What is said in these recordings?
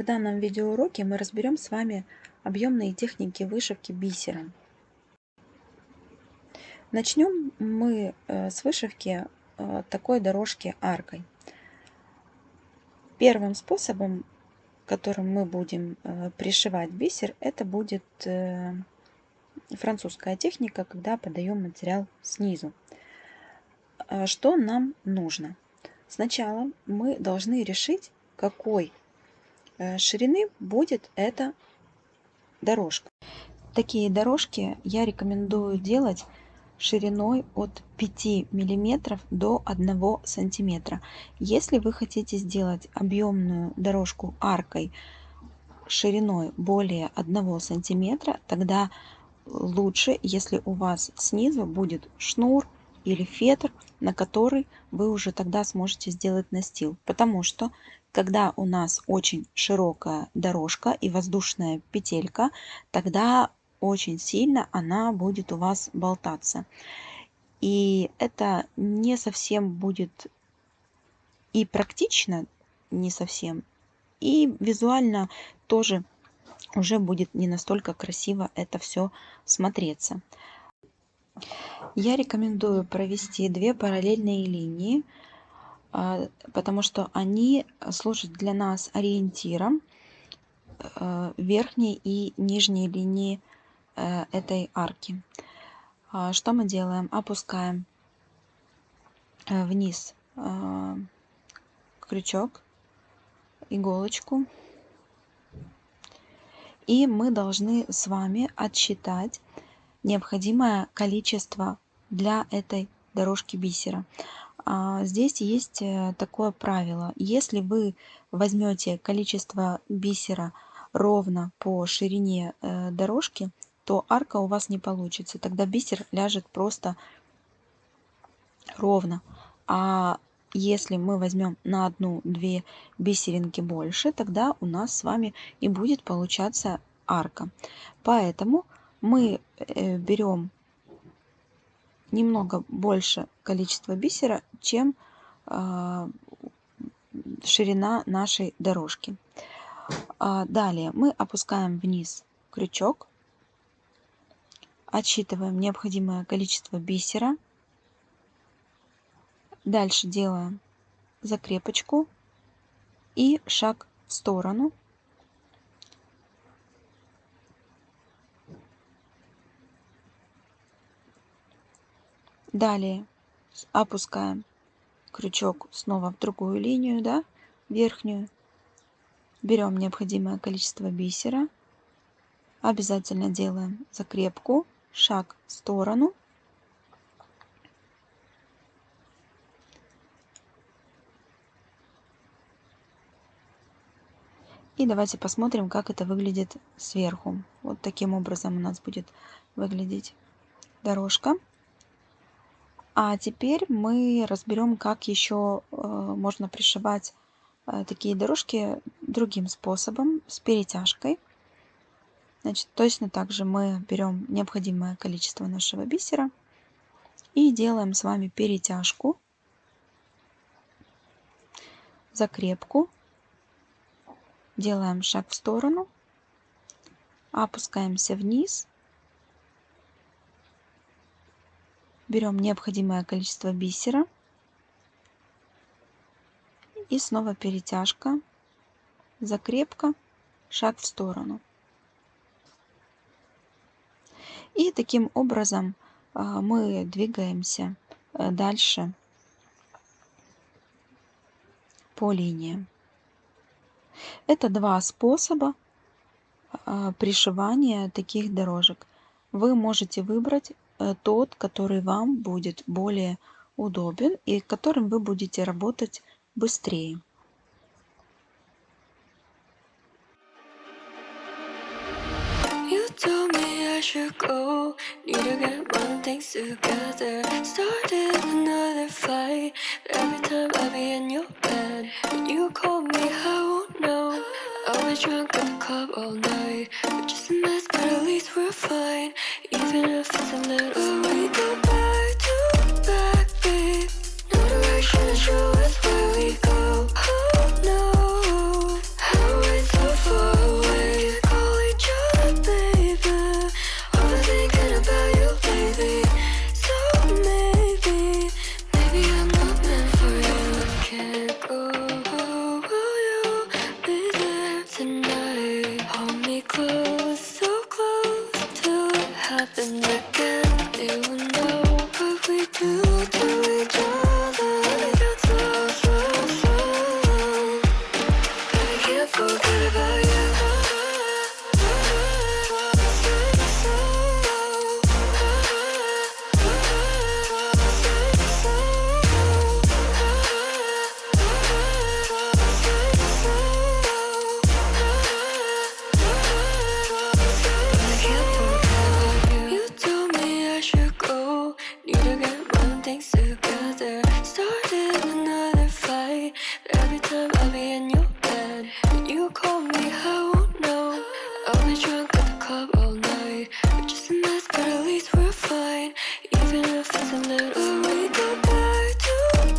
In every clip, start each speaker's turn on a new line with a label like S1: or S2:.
S1: В данном видеоуроке мы разберем с вами объемные техники вышивки бисером. Начнем мы с вышивки такой дорожки аркой. Первым способом, которым мы будем пришивать бисер, это будет французская техника, когда подаем материал снизу. Что нам нужно? Сначала мы должны решить, какой ширины будет эта дорожка. Такие дорожки я рекомендую делать шириной от 5 мм до 1 см. Если вы хотите сделать объемную дорожку аркой шириной более 1 см, тогда лучше, если у вас снизу будет шнур или фетр, на который вы уже тогда сможете сделать настил. Потому что когда у нас очень широкая дорожка и воздушная петелька, тогда очень сильно она будет у вас болтаться. И это не совсем будет и практично, не совсем, и визуально тоже уже будет не настолько красиво это все смотреться. Я рекомендую провести 2 параллельные линии, потому что они служат для нас ориентиром верхней и нижней линии этой арки. Что мы делаем? Опускаем вниз крючок, иголочку, и мы должны с вами отсчитать необходимое количество для этой дорожки бисера. Здесь есть такое правило: если вы возьмете количество бисера ровно по ширине дорожки, то арка у вас не получится, тогда бисер ляжет просто ровно. А если мы возьмем на 1-2 бисеринки больше, тогда у нас с вами и будет получаться арка. Поэтому мы берем немного больше количества бисера, чем ширина нашей дорожки. Далее мы опускаем вниз крючок, отсчитываем необходимое количество бисера. Дальше делаем закрепочку и шаг в сторону. Далее опускаем крючок снова в другую линию, да, верхнюю. Берем необходимое количество бисера. Обязательно делаем закрепку, шаг в сторону. И давайте посмотрим, как это выглядит сверху. Вот таким образом у нас будет выглядеть дорожка. А теперь мы разберем, как еще можно пришивать такие дорожки другим способом, с перетяжкой. Значит, точно так же мы берем необходимое количество нашего бисера и делаем с вами перетяжку, закрепку, делаем шаг в сторону, опускаемся вниз, берем необходимое количество бисера и снова перетяжка, закрепка, шаг в сторону. И таким образом мы двигаемся дальше по линиям. Это 2 способа пришивания таких дорожек. Вы можете выбрать тот, который вам будет более удобен и которым вы будете работать быстрее.
S2: Should go, need to get one things together. Started another fight, but every time I be in your bed. When you call me, I won't know. I was drunk at the club all night. We're just a mess, but at least we're fine. Even if it's a little. But we go back to back, babe. No direction to show us where we go. Oh no, how is love happen again. You know what we do to each other. It got so, so, so long, but I can't forget about you. You told me I should go, need to get my things together. Started another fight, but every time I'll be in your bed. When you call me, I won't know. I'll be drunk at the club all night. We're just a mess, but at least we're fine. Even if it's a little. So we go back to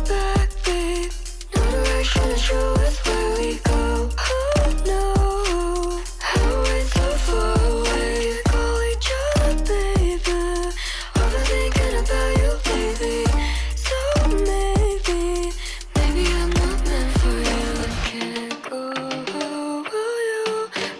S2: back, babe. No direction to show us where we go. Oh no, how we're so far away. Call each other, baby. Overthinking about you lately. So maybe I'm not meant for you. I can't go. Will you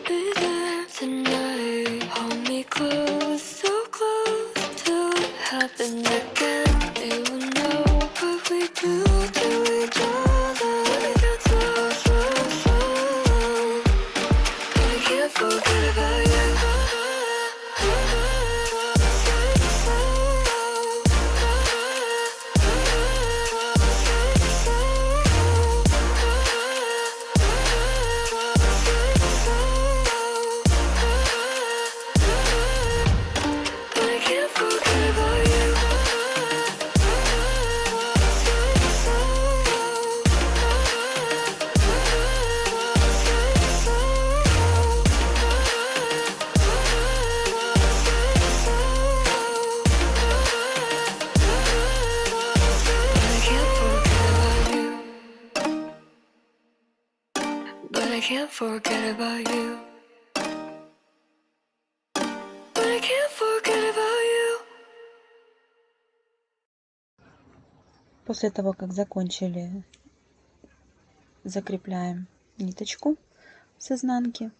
S2: be there tonight? Hold me close, so close till it happens again. You know what we do to each other. It got so, so, so long, but I can't forget about you. But I can't forget about you. But I can't forget about you. But I can't forget about you.
S1: После того, как закончили, закрепляем ниточку с изнанки,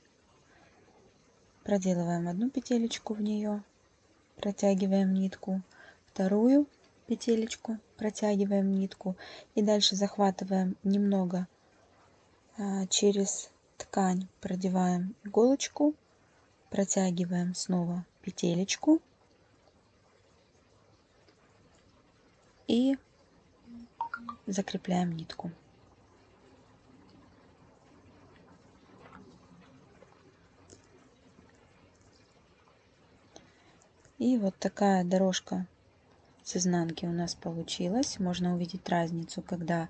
S1: проделываем одну петелечку в нее, протягиваем нитку, вторую петелечку, протягиваем нитку и дальше захватываем немного через ткань, продеваем иголочку, протягиваем снова петелечку и закрепляем нитку. И вот такая дорожка с изнанки у нас получилась. Можно увидеть разницу, когда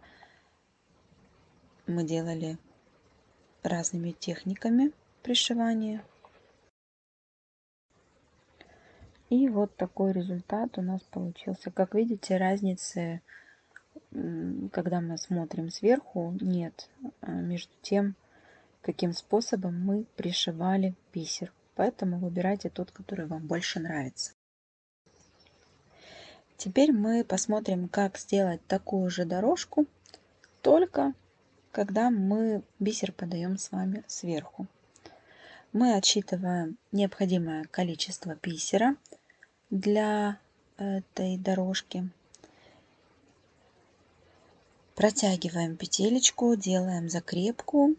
S1: мы делали разными техниками пришивания. И вот такой результат у нас получился. Как видите, разницы, когда мы смотрим сверху, нет между тем, каким способом мы пришивали бисер. Поэтому выбирайте тот, который вам больше нравится. Теперь мы посмотрим, как сделать такую же дорожку, только когда мы бисер подаем с вами сверху. Мы отсчитываем необходимое количество бисера для этой дорожки. Протягиваем петелечку, делаем закрепку,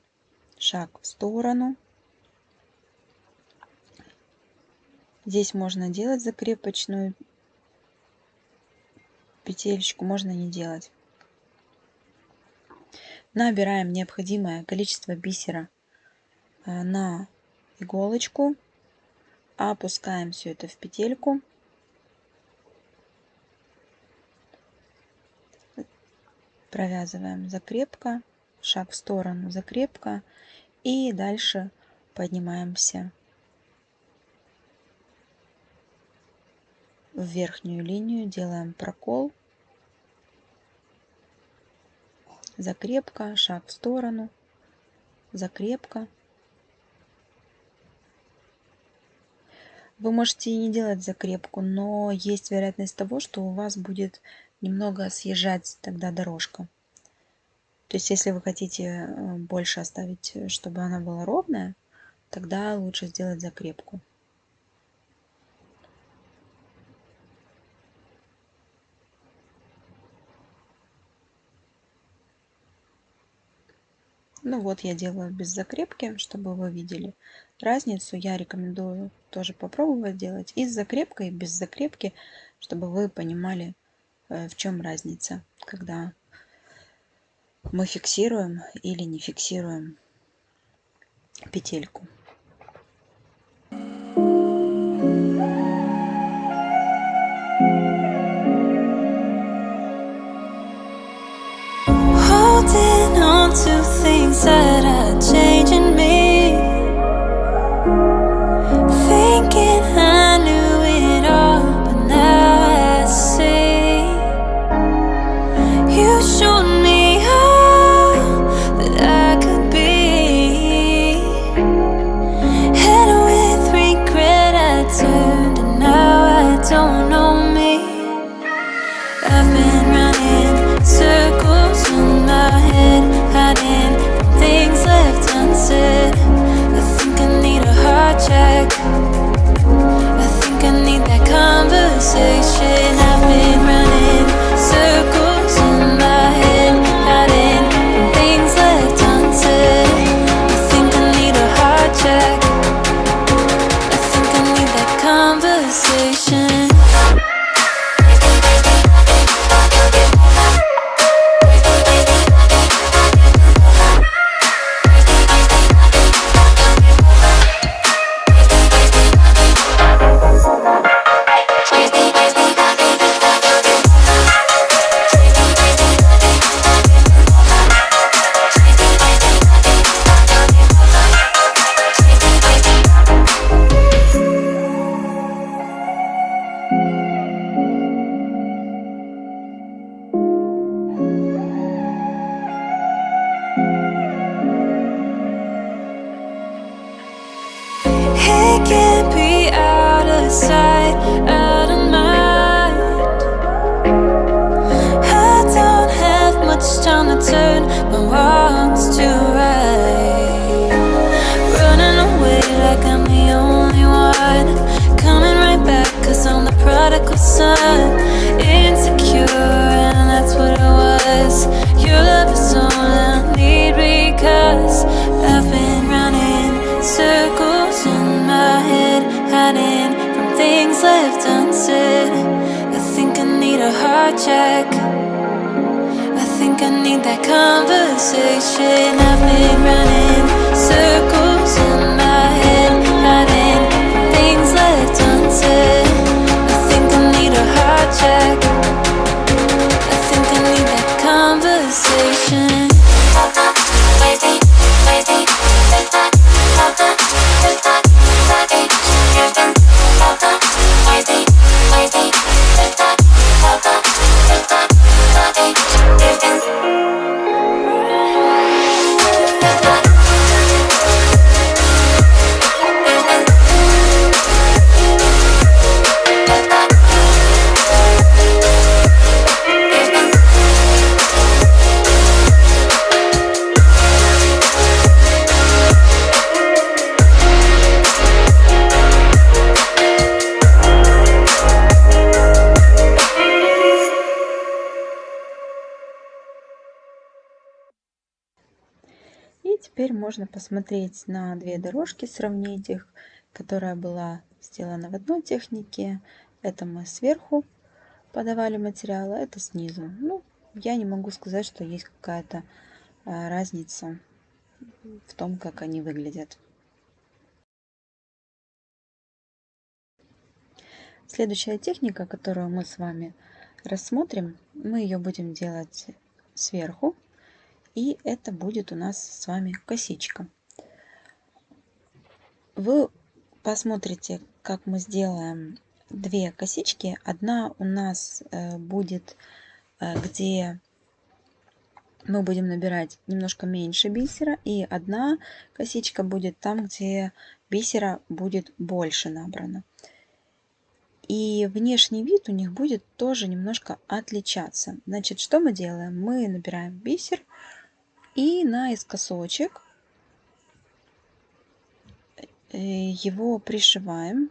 S1: шаг в сторону. Здесь можно делать закрепочную петелечку, можно не делать. Набираем необходимое количество бисера на иголочку, опускаем все это в петельку, провязываем закрепка, шаг в сторону, закрепка, и дальше поднимаемся в верхнюю линию, делаем прокол, закрепка, шаг в сторону, закрепка. Вы можете и не делать закрепку, но есть вероятность того, что у вас будет немного съезжать тогда дорожка. То есть, если вы хотите больше оставить, чтобы она была ровная, тогда лучше сделать закрепку. Ну вот я делаю без закрепки, чтобы вы видели разницу. Я рекомендую тоже попробовать делать и с закрепкой, и без закрепки, чтобы вы понимали, в чем разница, когда мы фиксируем или не фиксируем петельку.
S2: Holding on to things that are changing me, thinking I knew it all, but now I see you showed me all that I could be, and with regret I turned, and now I don't know me. I've been running circles in my head, hiding from things left unsaid. I think I need a heart check. I think I need that conversation. I've been running circles in my head, hiding from things left unsaid. I think I need a heart check. I think I need that conversation. It can't be out of sight, out of mind. I don't have much time to turn my wrongs to right. Running away like I'm the only one, coming right back 'cause I'm the prodigal son. Insecure, and that's what I was. Your love is all I need because I've been running circles in my head, hiding from things left unsaid. I think I need a heart check. I think I need that conversation. I've been running circles in my head, hiding from things left unsaid. I think I need a heart check. I think I need that conversation.
S1: И теперь можно посмотреть на две дорожки, сравнить их, которая была сделана в одной технике. Это мы сверху подавали материал, а это снизу. Ну, я не могу сказать, что есть какая-то разница в том, как они выглядят. Следующая техника, которую мы с вами рассмотрим, мы ее будем делать сверху. И это будет у нас с вами косичка. Вы посмотрите, как мы сделаем две косички. Одна у нас будет, где мы будем набирать немножко меньше бисера. И одна косичка будет там, где бисера будет больше набрано. И внешний вид у них будет тоже немножко отличаться. Значит, что мы делаем? Мы набираем бисер и наискосочек его пришиваем.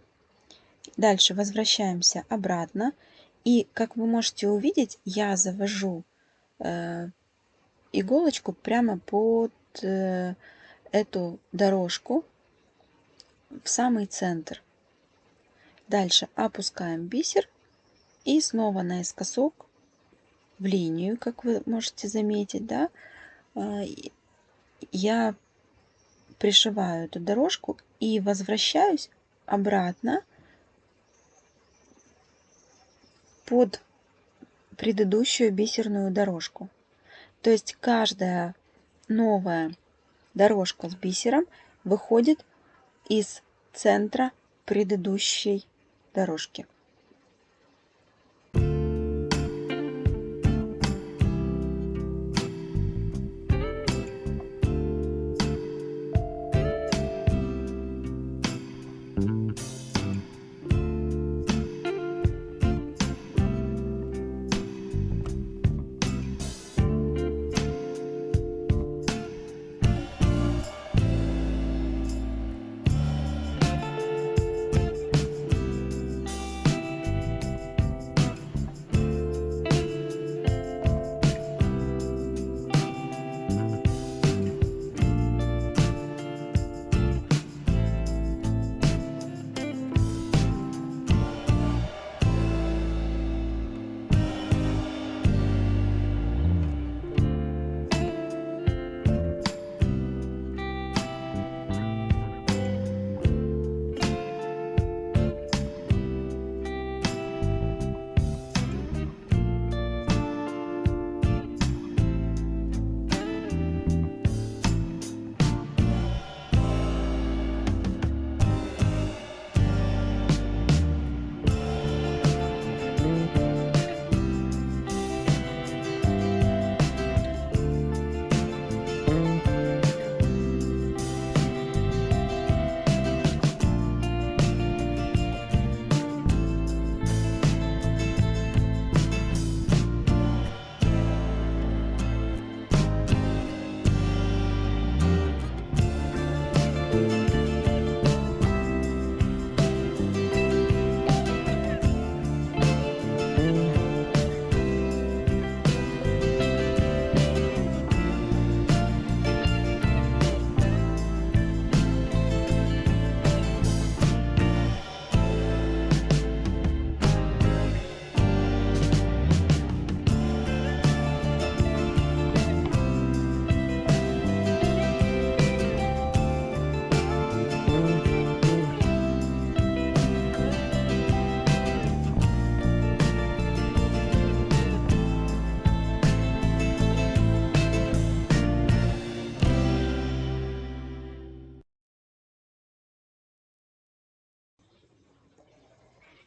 S1: Дальше возвращаемся обратно. И, как вы можете увидеть, я завожу иголочку прямо под эту дорожку в самый центр. Дальше опускаем бисер и снова наискосок в линию, как вы можете заметить, да, я пришиваю эту дорожку и возвращаюсь обратно под предыдущую бисерную дорожку. То есть каждая новая дорожка с бисером выходит из центра предыдущей дорожки.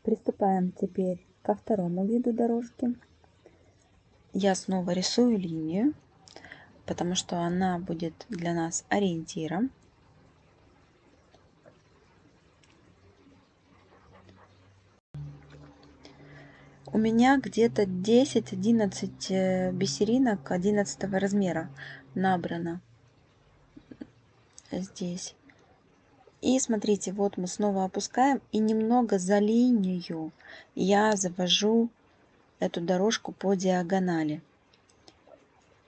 S1: Приступаем теперь ко второму виду дорожки. Я снова рисую линию, потому что она будет для нас ориентиром. У меня где-то 10-11 бисеринок 11 размера набрано здесь. И смотрите, вот мы снова опускаем и немного за линию я завожу эту дорожку по диагонали.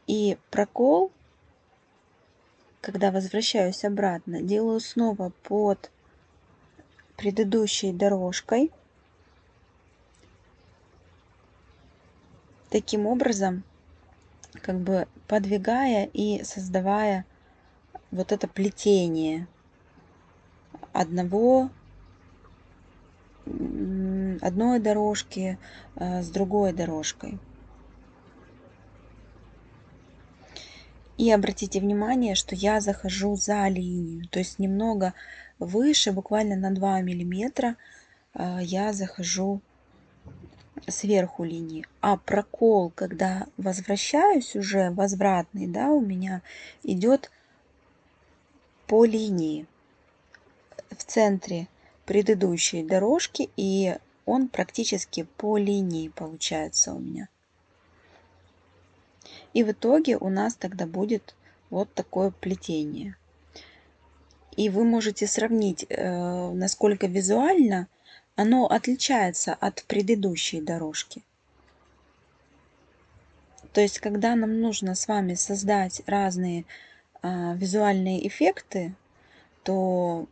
S1: И прокол, когда возвращаюсь обратно, делаю снова под предыдущей дорожкой. Таким образом, как бы подвигая и создавая вот это плетение одной дорожки с другой дорожкой. И обратите внимание, что я захожу за линию, то есть немного выше, буквально на 2 миллиметра я захожу сверху линии. А прокол, когда возвращаюсь уже, возвратный, да, у меня идет по линии в центре предыдущей дорожки, и он практически по линии получается у меня. И в итоге у нас тогда будет вот такое плетение. И вы можете сравнить, насколько визуально оно отличается от предыдущей дорожки. То есть, когда нам нужно с вами создать разные визуальные эффекты, то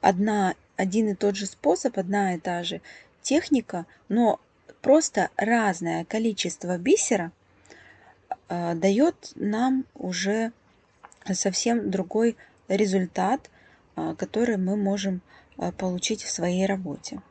S1: один и тот же способ, одна и та же техника, но просто разное количество бисера дает нам уже совсем другой результат, который мы можем получить в своей работе.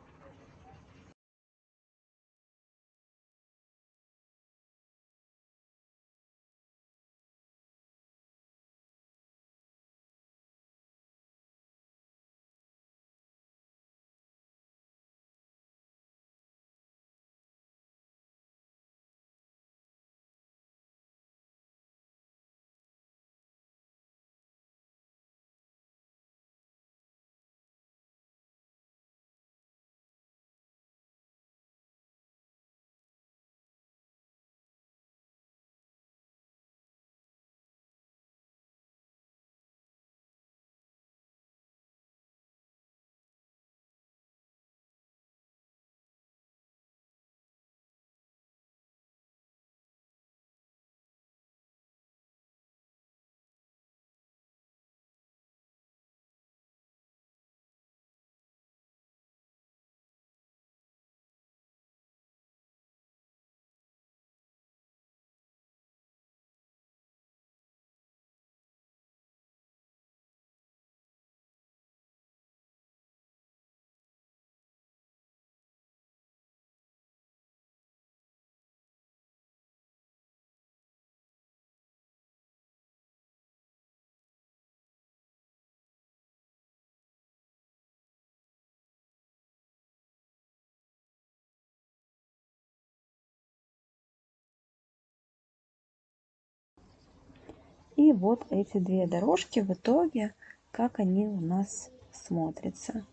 S1: И вот эти две дорожки в итоге, как они у нас смотрятся.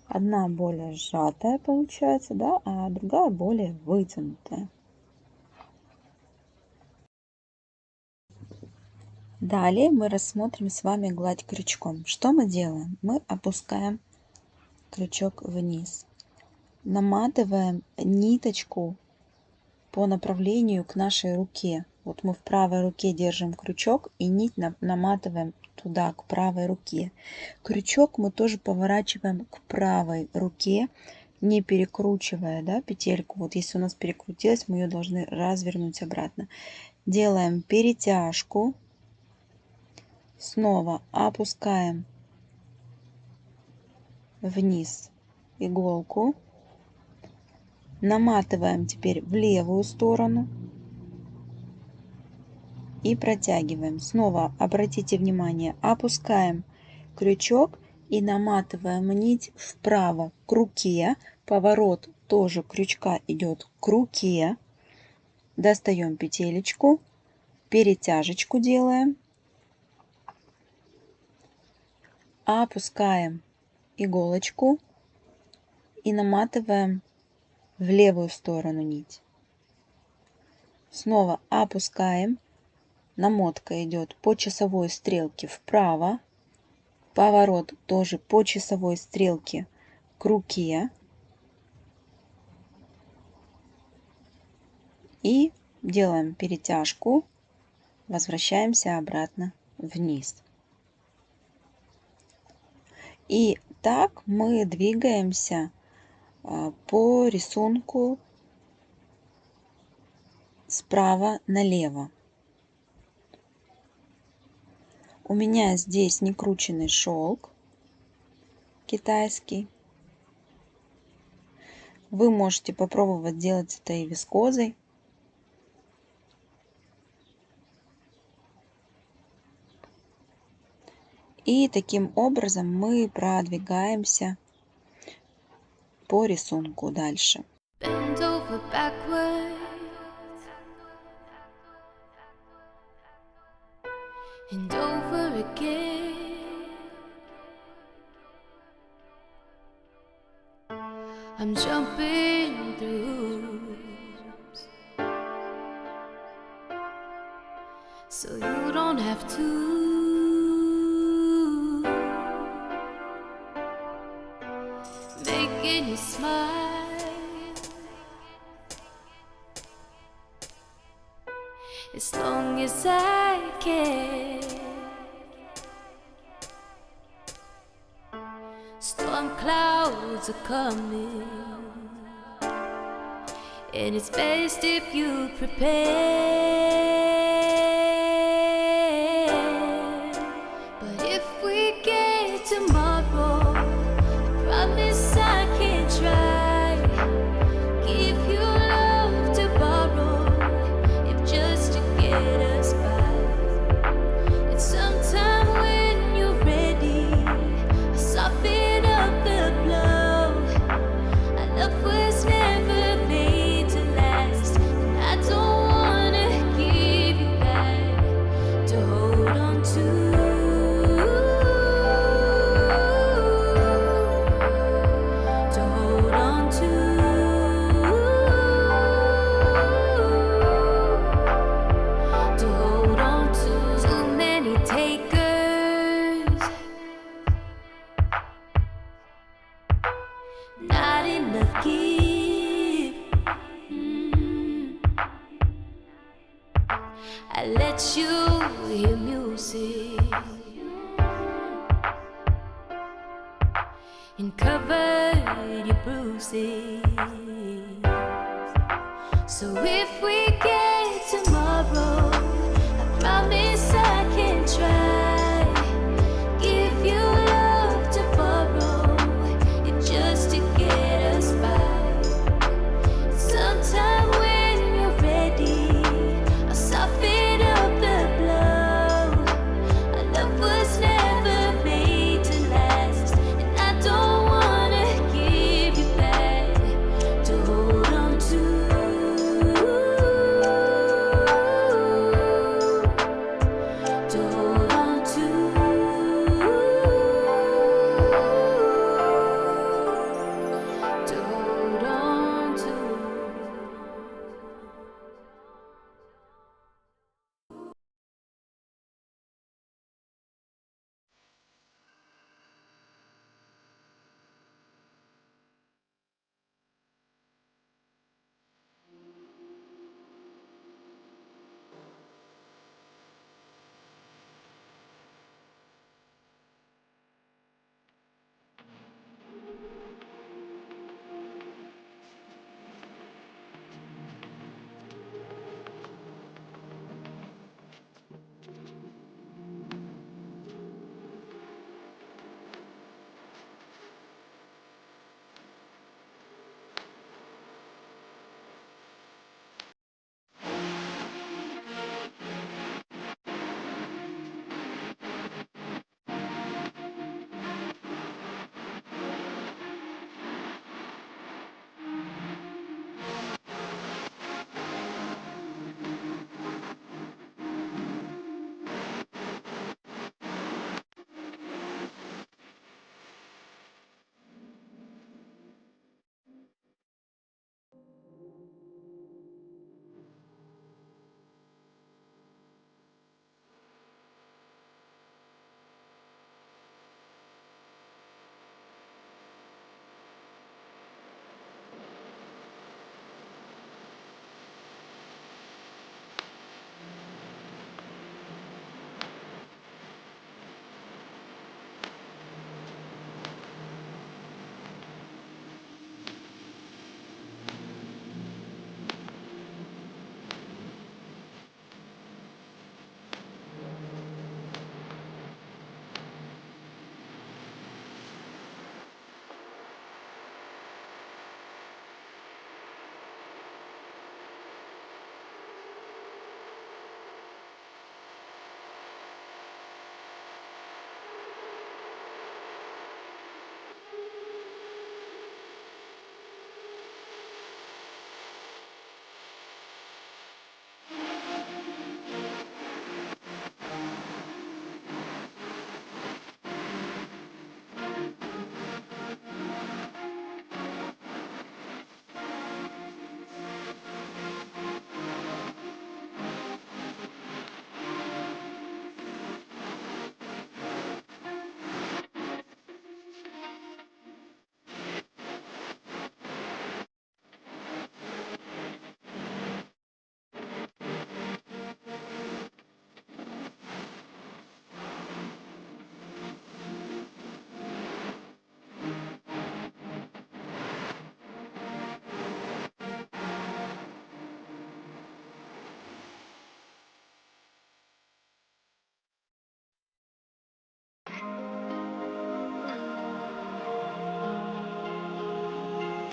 S1: Одна более сжатая получается, да, а другая более вытянутая. Далее мы рассмотрим с вами гладь крючком. Что мы делаем? Мы опускаем крючок вниз, наматываем ниточку по направлению к нашей руке. Вот мы в правой руке держим крючок и нить наматываем туда, к правой руке. Крючок мы тоже поворачиваем к правой руке, не перекручивая, да, петельку. Вот если у нас перекрутилась, мы ее должны развернуть обратно. Делаем перетяжку. Снова опускаем вниз иголку. Наматываем теперь в левую сторону. И протягиваем. Снова обратите внимание, опускаем крючок и наматываем нить вправо к руке. Поворот тоже крючка идет к руке. Достаем петелечку, перетяжечку делаем. Опускаем иголочку и наматываем в левую сторону нить. Снова опускаем. Намотка идет по часовой стрелке вправо. Поворот тоже по часовой стрелке к руке. И делаем перетяжку. Возвращаемся обратно вниз. И так мы двигаемся по рисунку справа налево. У меня здесь некрученный шелк китайский. Вы можете попробовать делать это и вискозой. И таким образом мы продвигаемся по рисунку дальше.
S2: Bend over backwards and over again. I'm jumping through hoops so you don't have to. Making you smile as long as I can. clouds are coming, and it's best if you prepare. But if we get tomorrow, I promise I can try. Give you love to borrow, if just to get us by. And sometime when you're ready, I'll soften up the blow. Our love was never made to last, and I don't wanna give you back to hold on to. To hold on to. To hold on to. Too many takers, not enough give. I let you hear music and covered your bruises. So if we get tomorrow, I promise I can try. Give you love to borrow, if just to get us by. Sometime when you're ready, I'll soften up the blow. Our love was never made to last, and I don't wanna give you back to hold on to. To hold on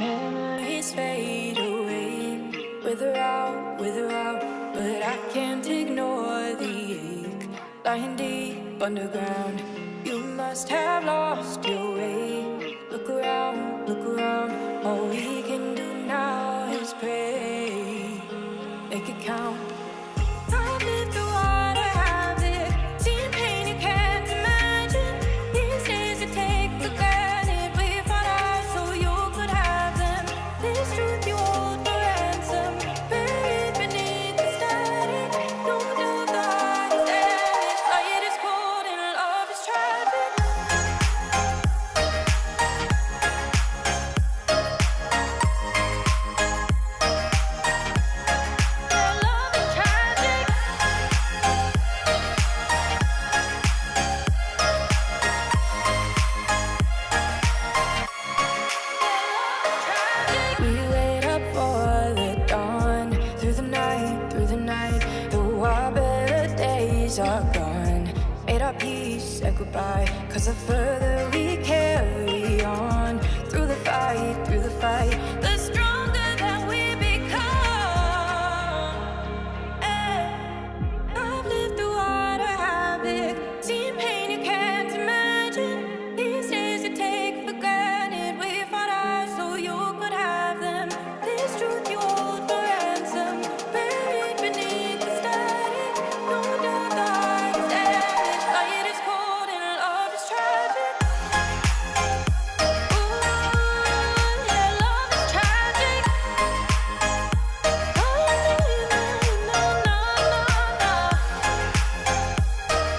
S2: Memories fade away, wither out, but I can't ignore the ache. Lying deep underground, you must have lost your way. Look around, all we can do now is pray. Make it count. I've lived through water havoc, seen pain you can't imagine. These days you take for granted. We fought out so you could have them. This truth you hold for ransom, buried beneath the static. No doubt the heart is damaged. Light is cold and love is tragic. Yeah, love is tragic. We wait up for the dawn, through the night, though our better days are gone. Made our peace, said goodbye, 'cause the further we carry on, through the fight, the stronger that we become. I've lived through water havoc, seen pain you can't imagine. These days you take for granted. We fought ours so you could have them. This truth you hold for ransom, buried beneath the static. No doubt the heart is damaged. Light is cold and love is tragic. Ooh, yeah, love is tragic. Oh, no, no, no, no.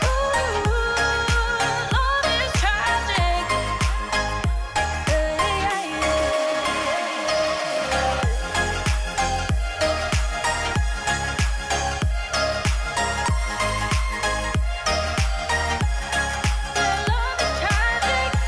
S2: Ooh, love is tragic. Yeah, yeah, yeah. Yeah, love is tragic. Tragic.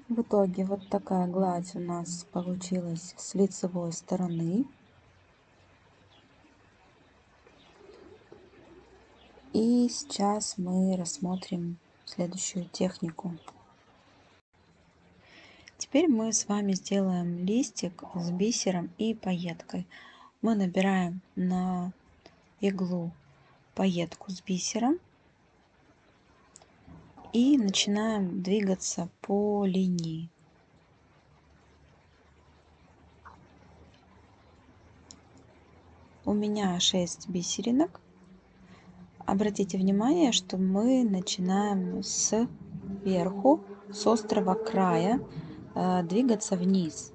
S1: В итоге вот такая гладь у нас получилась с лицевой стороны. И сейчас мы рассмотрим следующую технику. Теперь мы с вами сделаем листик с бисером и пайеткой. Мы набираем на иглу пайетку с бисером и начинаем двигаться по линии. У меня 6 бисеринок. Обратите внимание, что мы начинаем сверху, с острого края, двигаться вниз.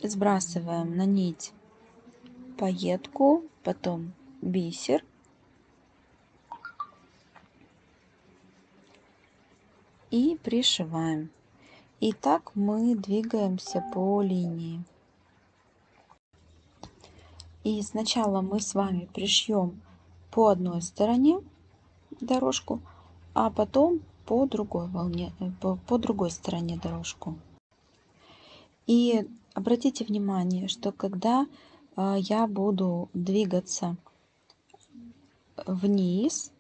S1: Сбрасываем на нить пайетку, потом бисер. И пришиваем. И так мы двигаемся по линии. И сначала мы с вами пришьем по одной стороне дорожку, а потом по другой волне, по другой стороне дорожку. И обратите внимание, что когда я буду двигаться вниз,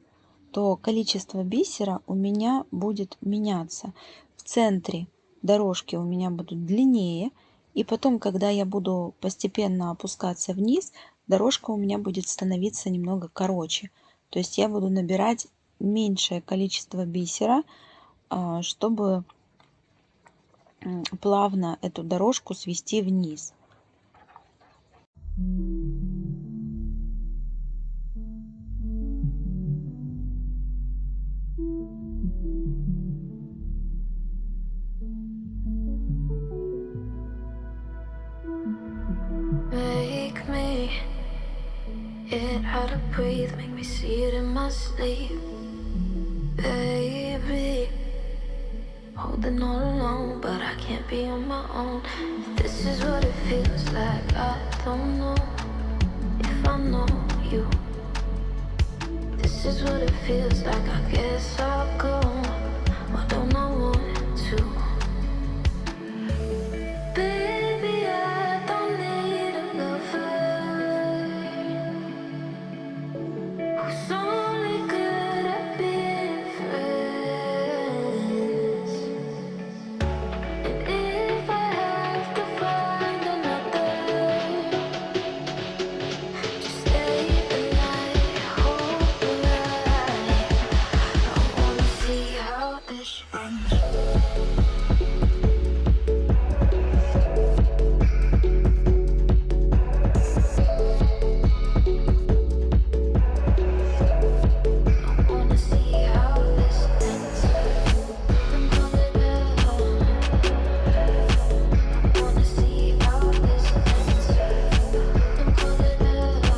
S1: то количество бисера у меня будет меняться. В центре дорожки у меня будут длиннее, и потом, когда я буду постепенно опускаться вниз, дорожка у меня будет становиться немного короче. То есть я буду набирать меньшее количество бисера, чтобы плавно эту дорожку свести вниз.
S2: Make me it how to breathe, make me maybe see it in my sleep. Baby, holding all alone, but I can't be on my own. If this is what it feels like, I don't know if I know you. This is what it feels like, I guess I'll go. Why don't I want to? Baby, I don't need a lover who's only good at being friends. And if I have to find another, just stay the night, hold the light. I wanna see how this ends. Wanna see how this ends. Don't call it love. Wanna see how this ends. Don't call it love.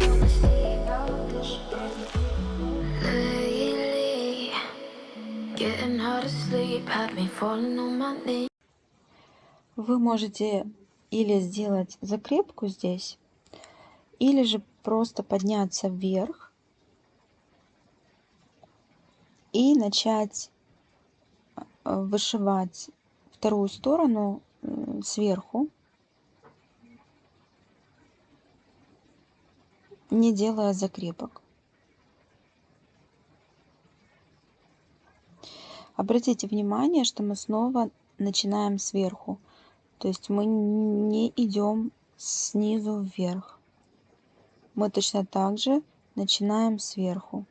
S2: Wanna see how this ends. Lately, getting hard to sleep had me falling on my knees.
S1: Вы можете или сделать закрепку здесь, или же просто подняться вверх и начать вышивать вторую сторону сверху, не делая закрепок. Обратите внимание, что мы снова начинаем сверху, то есть мы не идем снизу вверх. Мы точно так же начинаем сверху.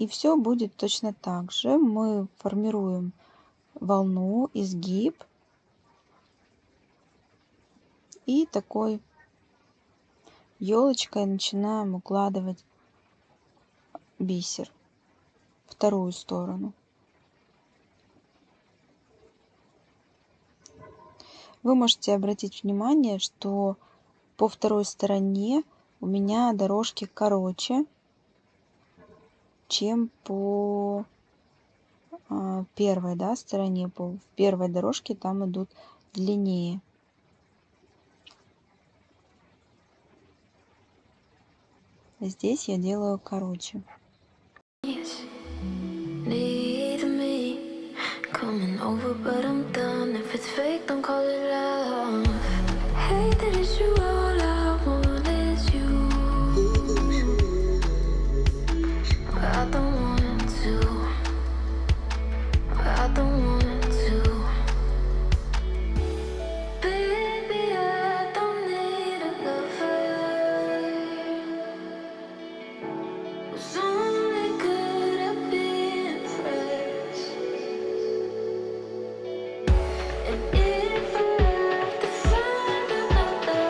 S1: И все будет точно так же. Мы формируем волну, изгиб и такой елочкой начинаем укладывать бисер, вторую сторону. Вы можете обратить внимание, что по второй стороне у меня дорожки короче, чем по первой, да, стороне. В первой дорожке там идут длиннее. Здесь я делаю короче.
S2: Need me coming over, but I'm done. If it's fake, don't call it love. Hate that it's you, all I want is you. I don't want to. I don't want to. Baby, I don't need a lover who's only good at being friends. And if I have to find another,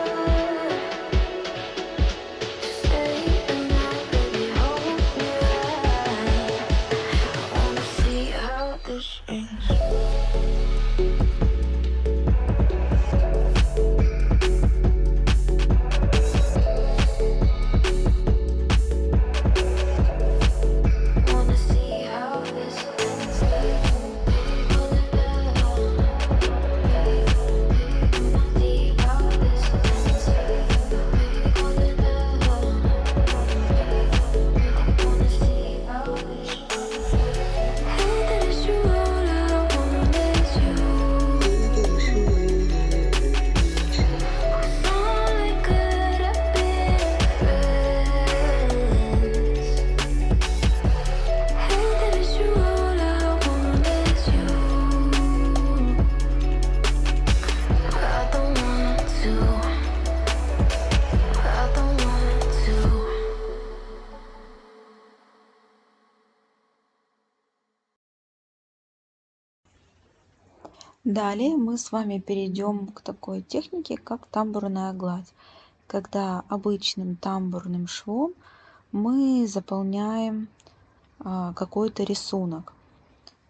S2: just stay the night, baby, hold me right. I wanna see how this ends. Wanna see how this ends. Call it love. See how this ends. Call it love. Wanna see how this ends. Hate that it's you, all I want is you. Who's only good at being friends. Hate that it's you, all I want is you. I don't want to. I don't want to.
S1: Далее мы с вами перейдем к такой технике, как тамбурная гладь, когда обычным тамбурным швом мы заполняем какой-то рисунок.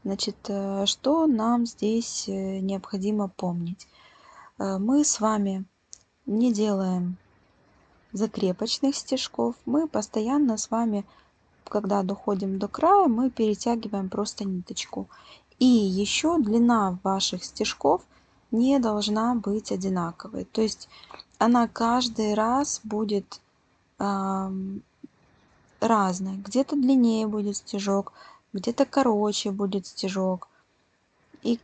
S1: Значит, что нам здесь необходимо помнить? Мы с вами не делаем закрепочных стежков мы постоянно с вами, когда доходим до края, мы перетягиваем просто ниточку. И еще длина ваших стежков не должна быть одинаковой. То есть она каждый раз будет разной. Где-то длиннее будет стежок, где-то короче будет стежок. И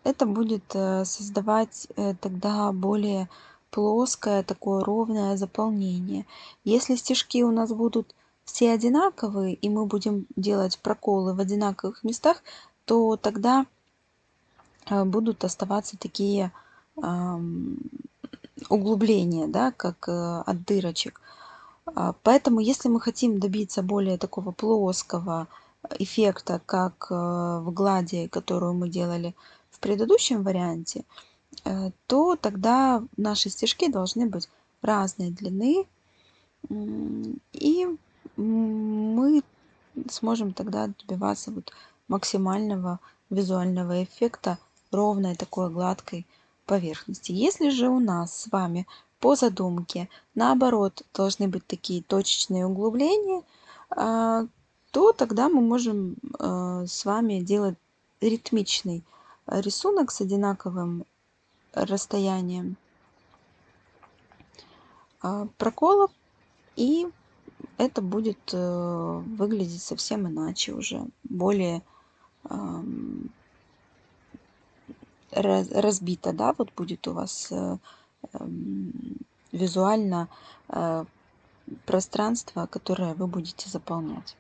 S1: это будет создавать тогда более плоское, такое ровное заполнение. Если стежки у нас будут все одинаковые, и мы будем делать проколы в одинаковых местах, то тогда будут оставаться такие углубления, да, как от дырочек. Поэтому, если мы хотим добиться более такого плоского эффекта, как в глади, которую мы делали в предыдущем варианте, то тогда наши стежки должны быть разной длины, и мы сможем тогда добиваться вот максимального визуального эффекта ровной такой гладкой поверхности. Если же у нас с вами по задумке наоборот должны быть такие точечные углубления, то тогда мы можем с вами делать ритмичный рисунок с одинаковым расстоянием проколов, и это будет выглядеть совсем иначе уже, более разбито, да, вот будет у вас визуально пространство, которое вы будете заполнять.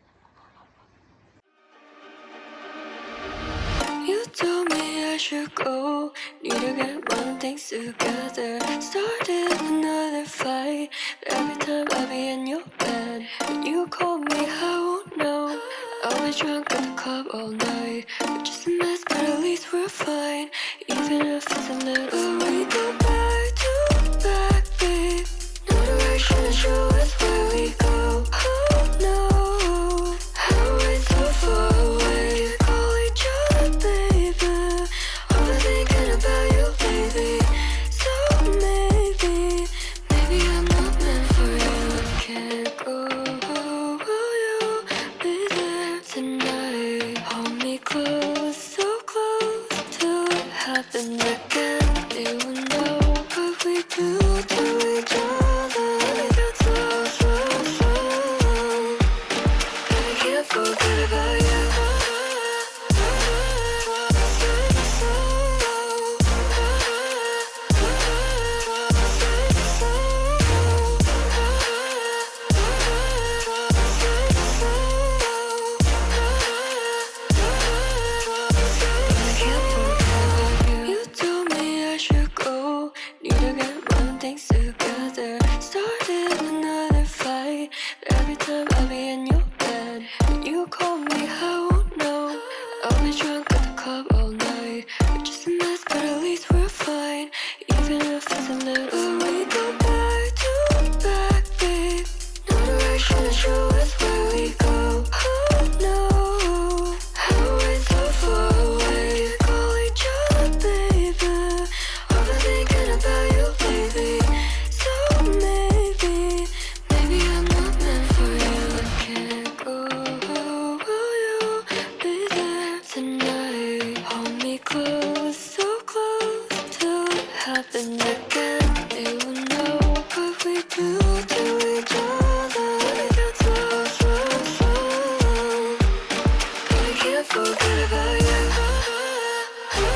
S2: You told me I should go, need to get one things together. Started another fight, but every time I'll be in your bed. When you call me, I won't know. I'll be drunk at the club all night. We're just a mess, but at least we're fine. Even if it's a little. We go back to back, babe. No direction to show us where we go. Oh no, how we're so far away. Call each other, baby. Overthinking about you lately. So maybe I'm not meant for you. I can't go. Will you be there tonight? Hold me close, so close till it happens again. They will know what we do to each other. It got so. I can't forget about you. You told me I should go, need to get one things together. Started another fight, but every time I'll be in your bed. When you call me, I won't know. I'll be drunk at the club all night. We're just a mess, but at least we're fine. Even if it's a little. We go back to back, babe. No direction to show us where we go. Oh no, how we're so far away. Call each other, baby. Overthinking about you lately. So maybe I'm not meant for you. I can't go. Will you be there tonight? Hold me close, so close till it happens again. They will know what we do to each other. It got so. I can't forget about you. I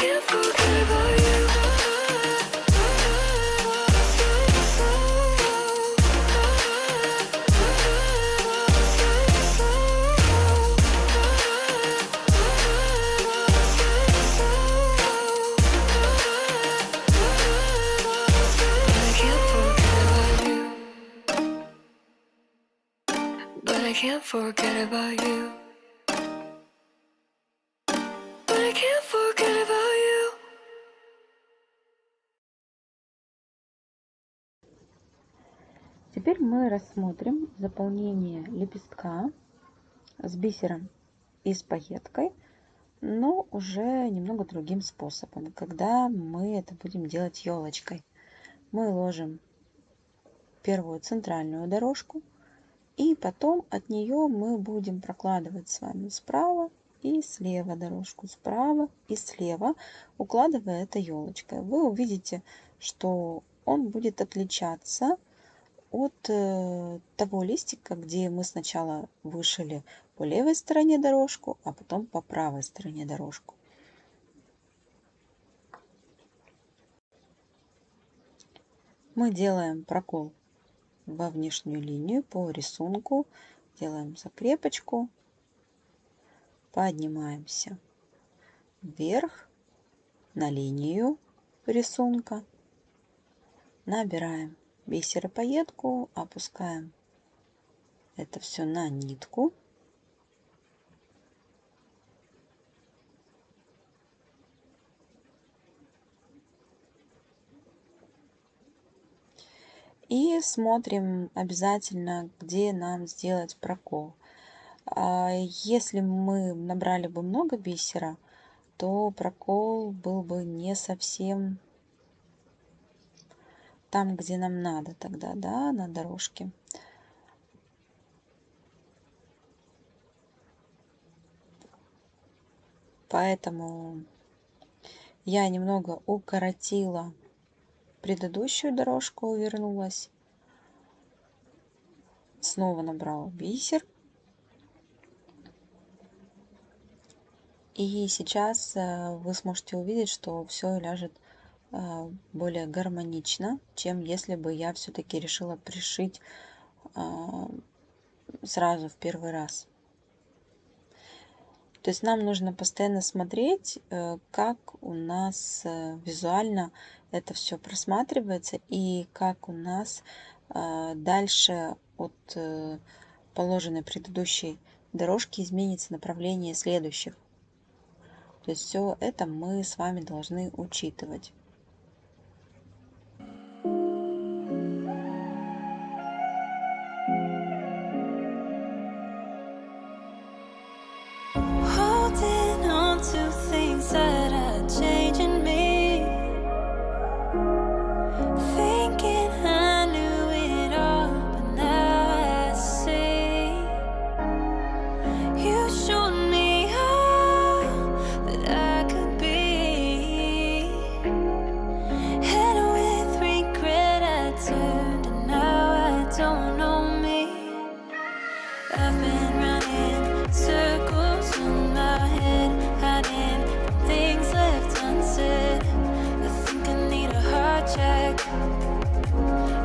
S2: can't forget about you. But I can't forget about you. But I can't forget about you.
S1: Теперь мы рассмотрим заполнение лепестка с бисером и с пайеткой, но уже немного другим способом, когда мы это будем делать елочкой. Мы ложим первую центральную дорожку, и потом от нее мы будем прокладывать с вами справа и слева дорожку, справа и слева, укладывая это елочкой. Вы увидите, что он будет отличаться от того листика, где мы сначала вышили по левой стороне дорожку, а потом по правой стороне дорожку. Мы делаем прокол во внешнюю линию по рисунку, делаем закрепочку, поднимаемся вверх на линию рисунка, набираем бисер и пайетку, опускаем это все на нитку. И смотрим обязательно, где нам сделать прокол. Если мы набрали бы много бисера, то прокол был бы не совсем там, где нам надо тогда, да, на дорожке. Поэтому я немного укоротила предыдущую дорожку, вернулась, снова набрала бисер. И сейчас вы сможете увидеть, что все ляжет более гармонично, чем если бы я все-таки решила пришить сразу в первый раз. То есть нам нужно постоянно смотреть, как у нас визуально это все просматривается и как у нас дальше от положенной предыдущей дорожки изменится направление следующих. То есть все это мы с вами должны учитывать.
S2: Holding on to things that are changing me. Thinking I knew it all, but now I see. You showed me all that I could be. And with regret I turned, and now I don't know me. I've been running circles in my head, hiding from things left unsaid. I think I need a heart check.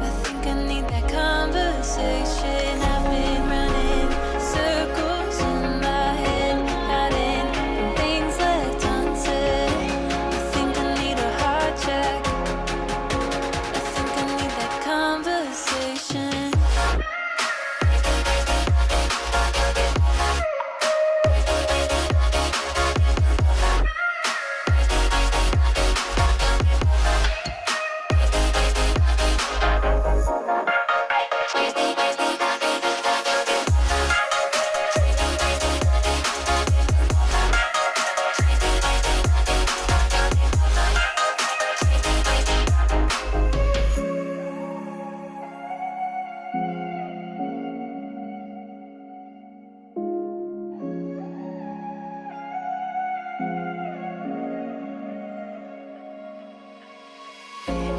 S2: I think I need that conversation. I've been running circles in my head, hiding from things left unsaid. I think I need a heart check. I think I need that conversation.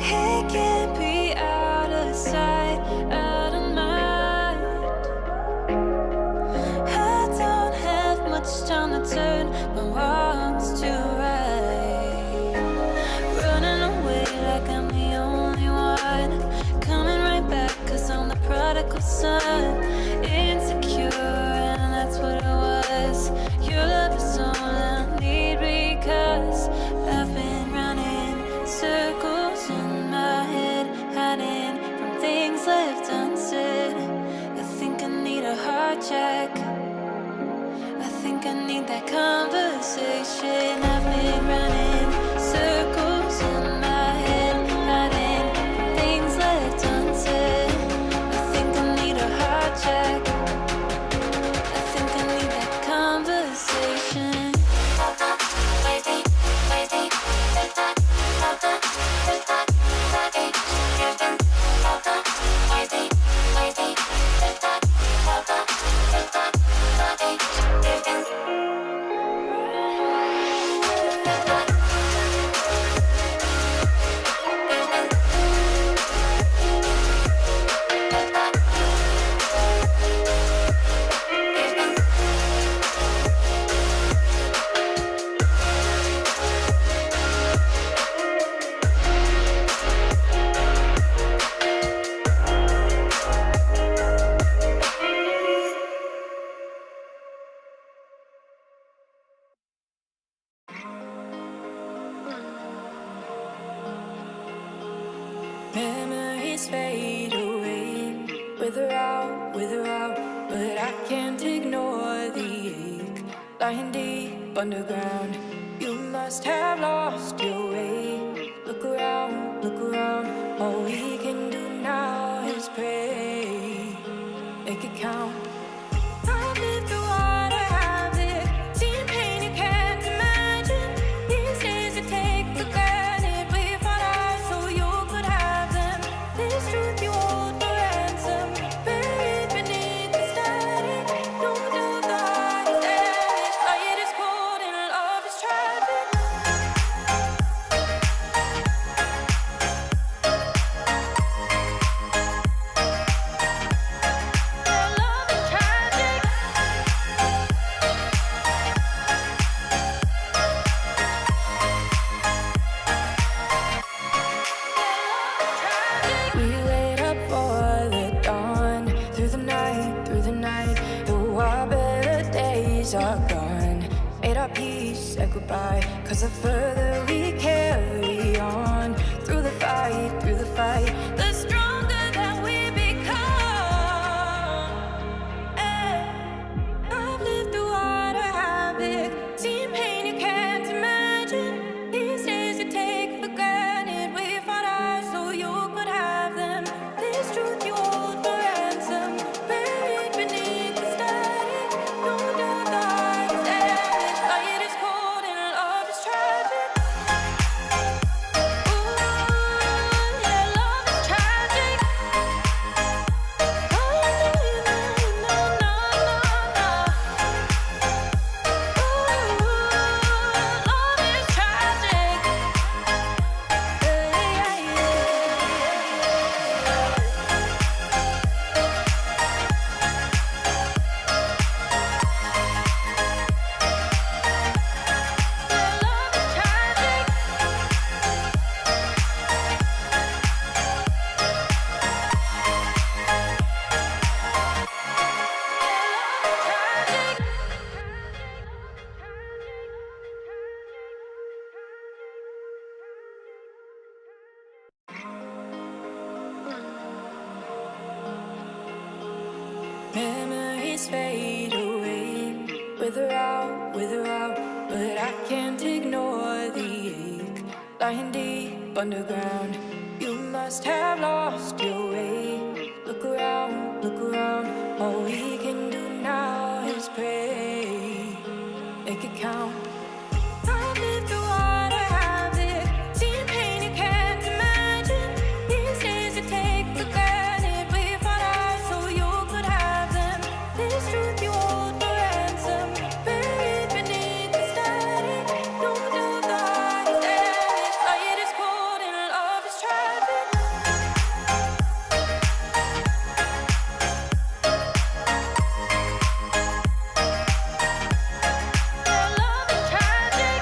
S2: It can't be out of sight, out of mind. I don't have much time to turn my wrongs to right. Running away like I'm the only one. Coming right back cause I'm the prodigal son. Insecure and that's what I was. Your love is all I need because I've been running circles in my head, hiding from things left unsaid. I think I need a heart check. I think I need that conversation. I've been running circles in my head, hiding from things left unsaid. I with her out, but I can't ignore the ache. Lying deep underground, you must have lost your way. Look around, all we can do now is pray. Make it count. I've lived through water, havoc, seen pain you can't imagine. These days you take for granted. We fought ours so you could have them. This truth you hold for ransom, buried beneath the static. No doubt the heart is damaged. Light is cold and love is tragic. Yeah, love is tragic. We wait up for the dawn, through the night, though our better days are gone. Made our peace, said goodbye, 'cause the further we carry on, through the fight, the stronger that we become. I've lived through water, havoc, seen pain you can't imagine. These days you take for granted. We fought ours so you could have them. This truth you hold for ransom, buried beneath the static. No doubt the heart is damaged. Light is cold and love is tragic. Ooh, yeah, love is tragic. Oh, no, no, no. Ooh, love is tragic. Memories fade away, wither out, but I can't ignore the ache. Lying deep underground, you must have lost your way. Look around, all we can do now is pray. Make it count. I've lived through water, havoc, seen pain you can't imagine. These days you take for granted. We fought ours so you could have them. This truth you hold for ransom, buried beneath the static. No doubt the heart is damaged. Light is cold and love is tragic. Yeah, love is tragic.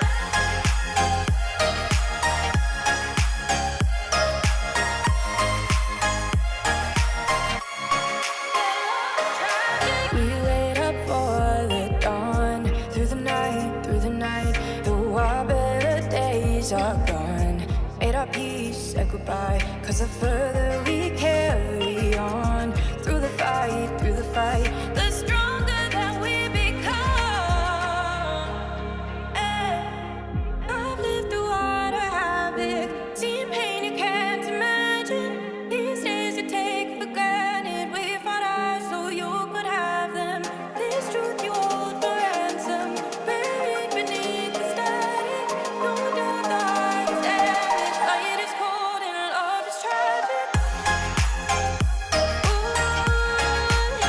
S2: We wait up for the dawn, through the night, though our better days are gone. Made our peace, said goodbye, 'cause the further we carry on, through the fight, the stronger that we become. I've lived through water, havoc, seen pain you can't imagine. These days you take for granted. We fought ours so you could have them. This truth you hold for ransom, buried beneath the static. No doubt the heart is damaged. Light is cold and love is tragic. Ooh,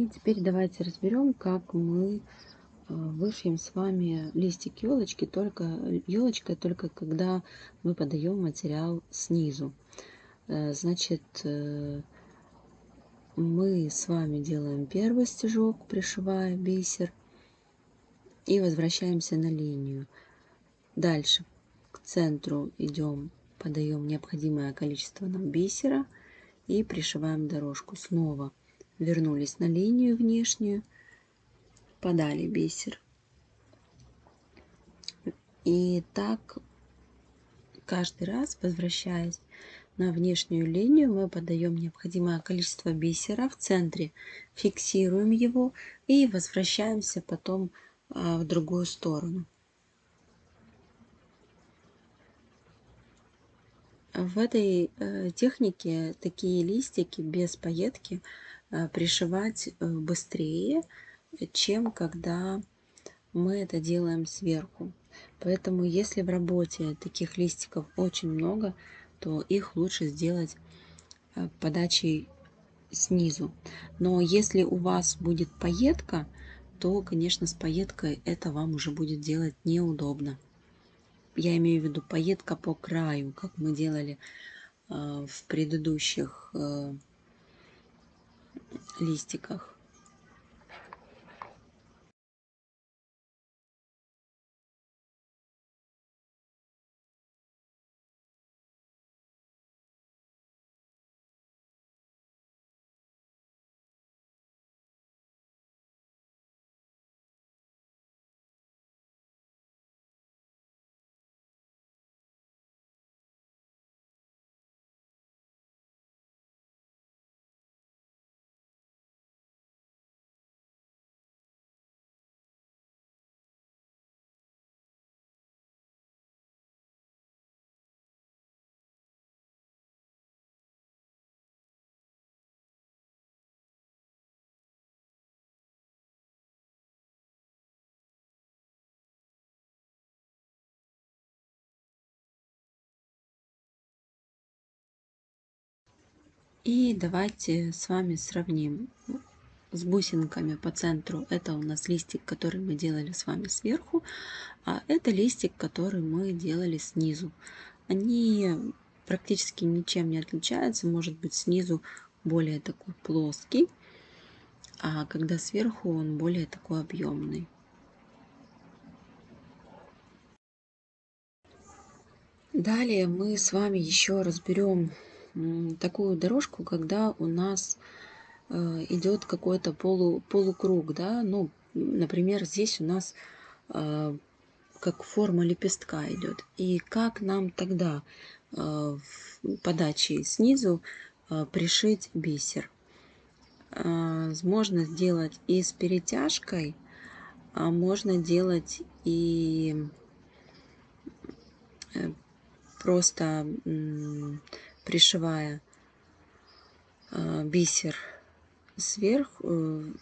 S1: И теперь давайте разберем, как мы вышьем с вами листик елочки, елочкой только когда мы подаем материал снизу. Значит, мы с вами делаем первый стежок, пришивая бисер, и возвращаемся на линию. Дальше к центру идем, подаем необходимое количество нам бисера и пришиваем дорожку. Снова вернулись на линию внешнюю, подали бисер. И так каждый раз, возвращаясь на внешнюю линию, мы подаем необходимое количество бисера в центре, фиксируем его и возвращаемся потом в другую сторону. В этой технике такие листики без пайетки пришивать быстрее, чем когда мы это делаем сверху. Поэтому если в работе таких листиков очень много, то их лучше сделать подачей снизу. Но если у вас будет пайетка, то, конечно, с пайеткой это вам уже будет делать неудобно. Я имею в виду пайетка по краю, как мы делали в предыдущих листиках. И давайте с вами сравним с бусинками по центру. Это у нас листик, который мы делали с вами сверху, а это листик, который мы делали снизу. Они практически ничем не отличаются. Может быть, снизу более такой плоский, а когда сверху он более такой объемный. Далее мы с вами еще разберем такую дорожку, когда у нас идет какой-то полукруг, да, ну, например, здесь у нас как форма лепестка идет. И как нам тогда в подаче снизу пришить бисер? Можно сделать и с перетяжкой, а можно делать и просто пришивая бисер сверху,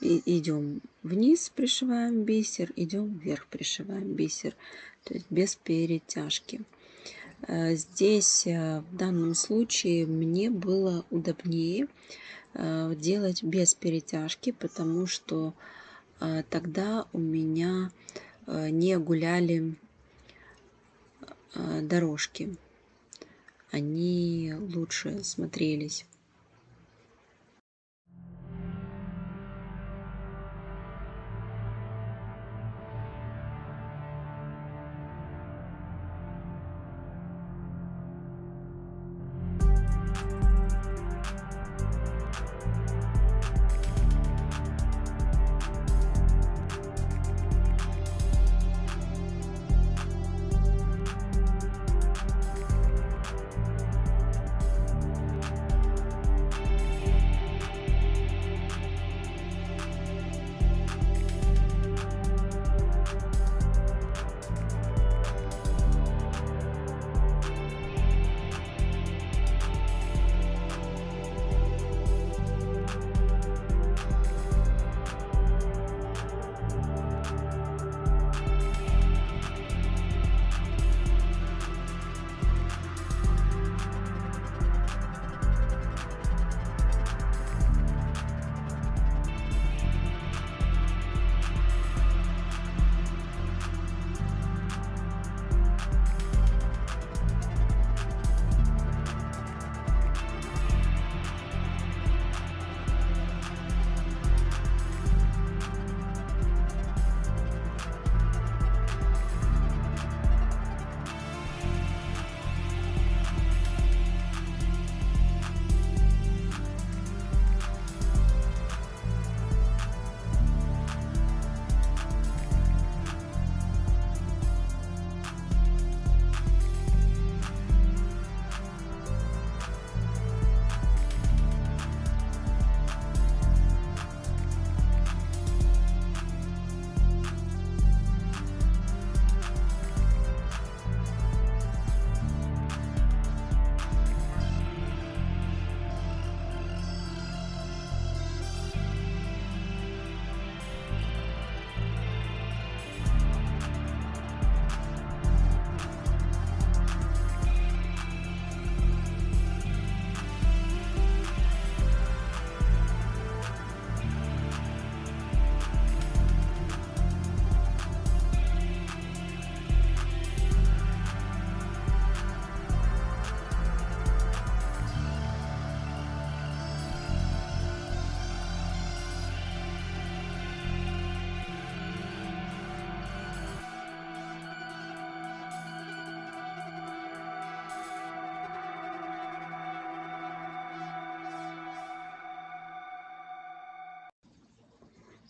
S1: идем вниз, пришиваем бисер, идем вверх, пришиваем бисер, то есть без перетяжки. Здесь в данном случае мне было удобнее делать без перетяжки, потому что тогда у меня не гуляли дорожки, они лучше смотрелись.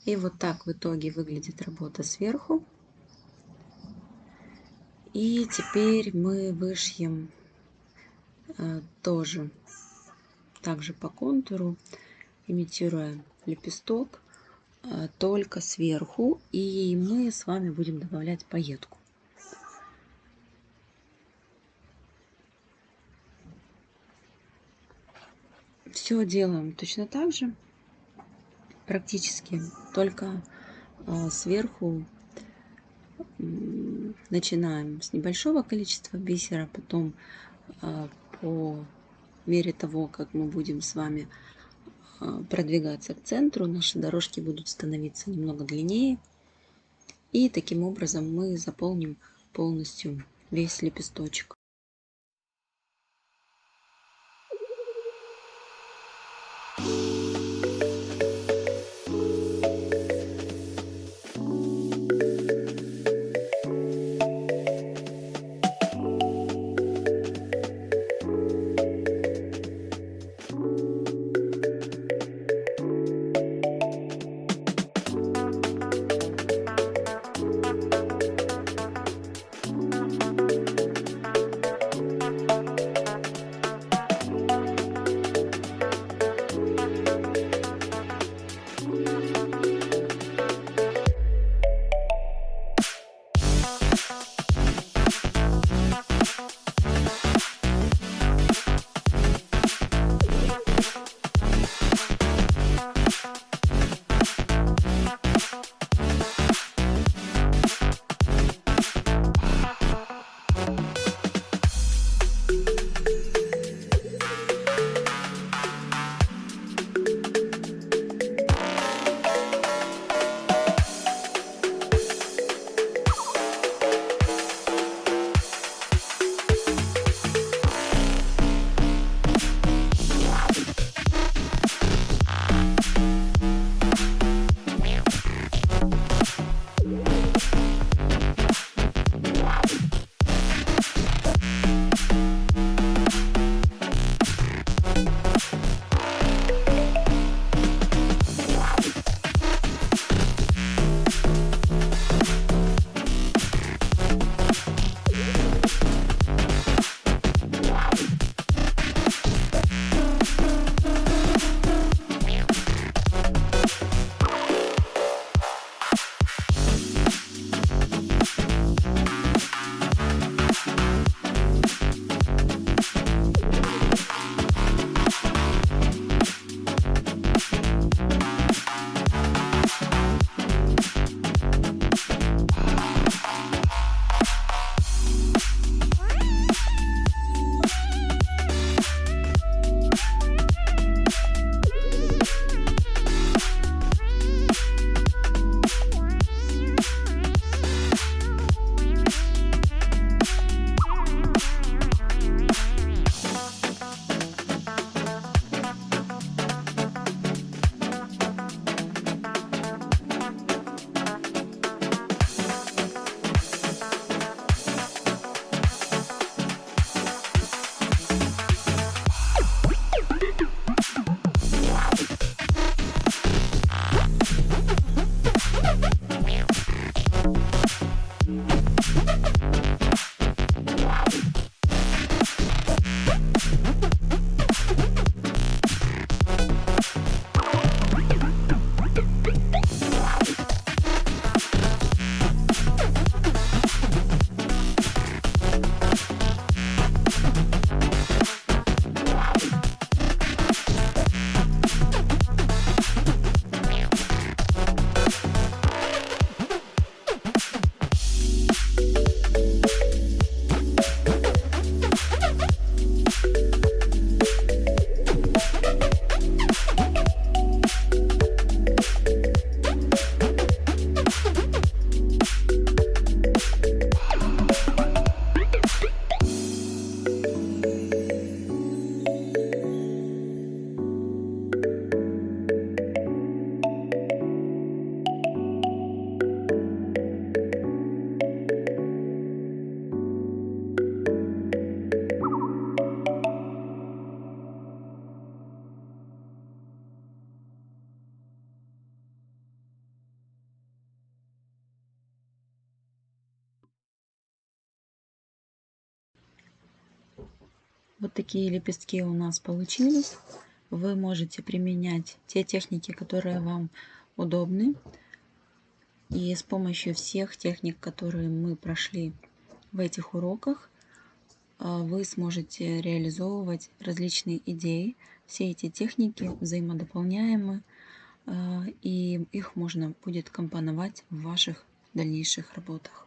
S1: И вот так в итоге выглядит работа сверху. И теперь мы вышьем тоже также по контуру, имитируя лепесток, только сверху. И мы с вами будем добавлять пайетку. Все делаем точно так же, практически, только сверху начинаем с небольшого количества бисера, потом по мере того, как мы будем с вами продвигаться к центру, наши дорожки будут становиться немного длиннее. И таким образом мы заполним полностью весь лепесточек. Вот такие лепестки у нас получились. Вы можете применять те техники, которые вам удобны. И с помощью всех техник, которые мы прошли в этих уроках, вы сможете реализовывать различные идеи. Все эти техники взаимодополняемы, и их можно будет компоновать в ваших дальнейших работах.